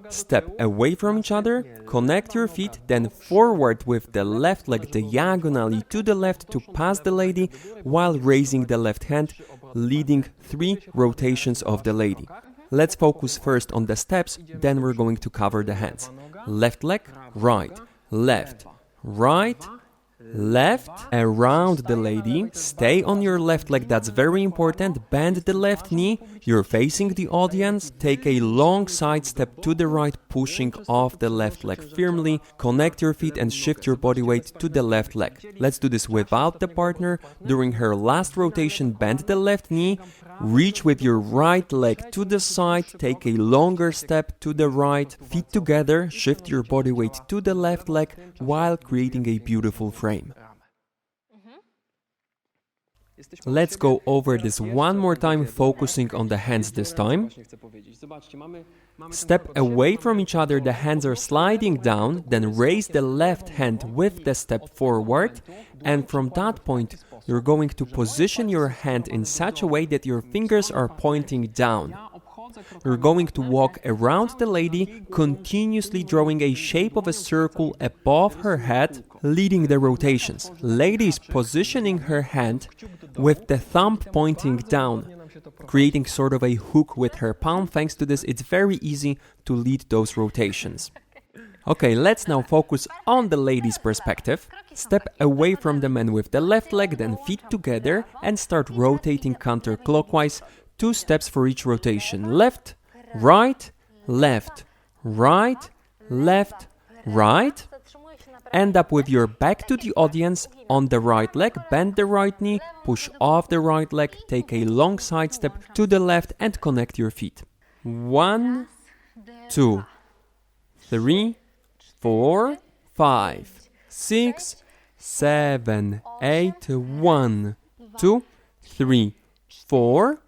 Step away from each other, connect your feet, then forward with the left leg diagonally to the left to pass the lady while raising the left hand, leading 3 rotations of the lady. Let's focus first on the steps, then we're going to cover the hands. Left leg, right, left, right, left, around the lady, stay on your left leg, that's very important, bend the left knee, you're facing the audience, take a long side step to the right, pushing off the left leg firmly, connect your feet and shift your body weight to the left leg. Let's do this without the partner. During her last rotation, bend the left knee, reach with your right leg to the side, take a longer step to the right, feet together, shift your body weight to the left leg while creating a beautiful frame. Let's go over this one more time, focusing on the hands this time. Step away from each other, the hands are sliding down, then raise the left hand with the step forward, and from that point, you're going to position your hand in such a way that your fingers are pointing down. You're going to walk around the lady, continuously drawing a shape of a circle above her head, leading the rotations. Lady is positioning her hand with the thumb pointing down, creating sort of a hook with her palm. Thanks to this, it's very easy to lead those rotations. Okay, let's now focus on the lady's perspective. Step away from the man with the left leg, then feet together, and start rotating counterclockwise. 2 steps for each rotation. Left, right, left, right, left, right. End up with your back to the audience on the right leg, bend the right knee, push off the right leg, take a long side step to the left and connect your feet. 1, 2, 3, 4, 5, 6, 7, 8, 1, 2, 3, 4,